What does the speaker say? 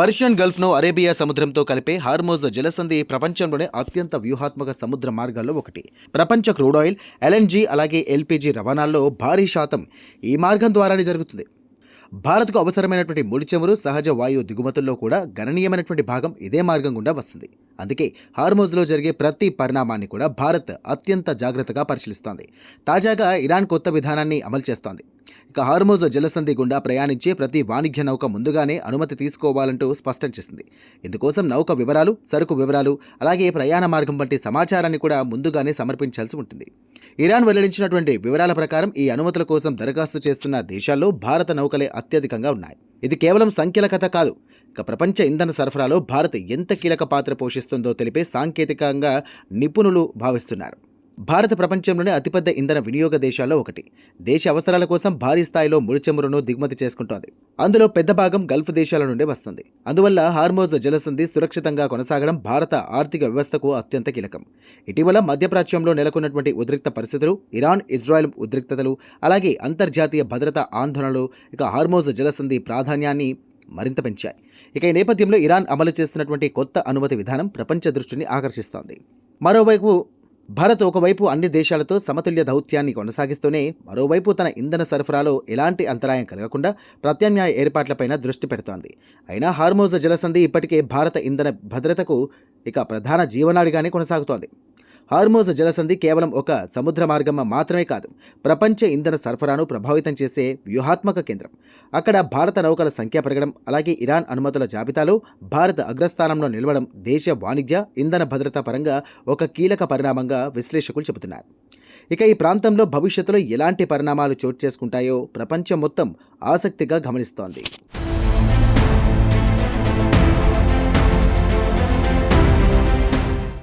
Persian గల్ఫ్ను Arabia సముద్రంతో కలిపే Hormuz జలసంధి ప్రపంచంలోనే అత్యంత వ్యూహాత్మక సముద్ర మార్గాల్లో ఒకటి. ప్రపంచ క్రూడ్ ఆయిల్, ఎల్ఎన్జీ అలాగే ఎల్పీజీ రవాణాల్లో భారీ శాతం ఈ మార్గం ద్వారానే జరుగుతుంది. భారత్కు అవసరమైనటువంటి ముడి చమురు, సహజ వాయు దిగుమతుల్లో కూడా గణనీయమైనటువంటి భాగం ఇదే మార్గం గుండా వస్తుంది. అందుకే హార్మోజ్లో జరిగే ప్రతి పరిణామాన్ని కూడా భారత్ అత్యంత జాగ్రత్తగా పరిశీలిస్తోంది. తాజాగా ఇరాన్ కొత్త విధానాన్ని అమలు చేస్తోంది. ఇక హార్మోజ్ జలసంధి గుండా ప్రయాణించే ప్రతి వాణిజ్య నౌక ముందుగానే అనుమతి తీసుకోవాలంటూ స్పష్టం చేసింది. ఇందుకోసం నౌక వివరాలు, సరుకు వివరాలు, అలాగే ప్రయాణ మార్గం వంటి సమాచారాన్ని కూడా ముందుగానే సమర్పించాల్సి ఉంటుంది. ఇరాన్ వెల్లడించినటువంటి వివరాల ప్రకారం ఈ అనుమతుల కోసం దరఖాస్తు చేస్తున్న దేశాల్లో భారత నౌకలే అత్యధికంగా ఉన్నాయి. ఇది కేవలం సంఖ్యల కథ కాదు, ఇక ప్రపంచ ఇంధన సరఫరాలో భారత్ ఎంత కీలక పాత్ర పోషిస్తుందో తెలిపే సాంకేతికంగా నిపుణులు భావిస్తున్నారు. భారత ప్రపంచంలోనే అతిపెద్ద ఇంధన వినియోగ దేశాల్లో ఒకటి. దేశ అవసరాల కోసం భారీ స్థాయిలో ముడి చమురును దిగుమతి చేసుకుంటోంది. అందులో పెద్ద భాగం గల్ఫ్ దేశాల నుండే వస్తుంది. అందువల్ల హార్మోజ్ జలసంధి సురక్షితంగా కొనసాగడం భారత ఆర్థిక వ్యవస్థకు అత్యంత కీలకం. ఇటీవల మధ్యప్రాచ్యంలో నెలకొన్నటువంటి ఉద్రిక్త పరిస్థితులు, ఇరాన్ ఇజ్రాయెల్ ఉద్రిక్తతలు, అలాగే అంతర్జాతీయ భద్రతా ఆందోళనలు ఇక హార్మోజ్ జలసంధి ప్రాధాన్యాన్ని మరింత పెంచాయి. ఇక ఈ నేపథ్యంలో ఇరాన్ అమలు చేస్తున్నటువంటి కొత్త అనుమతి విధానం ప్రపంచ దృష్టిని ఆకర్షిస్తోంది. మరోవైపు భారత్ ఒకవైపు అన్ని దేశాలతో సమతుల్య దౌత్యాన్ని కొనసాగిస్తూనే మరోవైపు తన ఇంధన సరఫరాలో ఎలాంటి అంతరాయం కలగకుండా ప్రత్యామ్నాయ ఏర్పాట్లపైన దృష్టి పెడుతోంది. అయినా హార్మోజ్ జలసంధి ఇప్పటికే భారత ఇంధన భద్రతకు ఇక ప్రధాన జీవనాడిగానే కొనసాగుతోంది. హార్మోజ్ జలసంధి కేవలం ఒక సముద్ర మార్గం మాత్రమే కాదు, ప్రపంచ ఇంధన సరఫరాను ప్రభావితం చేసే వ్యూహాత్మక కేంద్రం. అక్కడ భారత నౌకల సంఖ్య పెరగడం, అలాగే ఇరాన్ అనుమతుల జాబితాలో భారత్ అగ్రస్థానంలో నిలవడం దేశ వాణిజ్య, ఇంధన భద్రత పరంగా ఒక కీలక పరిణామంగా విశ్లేషకులు చెబుతున్నారు. ఇక ఈ ప్రాంతంలో భవిష్యత్తులో ఎలాంటి పరిణామాలు చోటు చేసుకుంటాయో ప్రపంచం మొత్తం ఆసక్తిగా గమనిస్తోంది.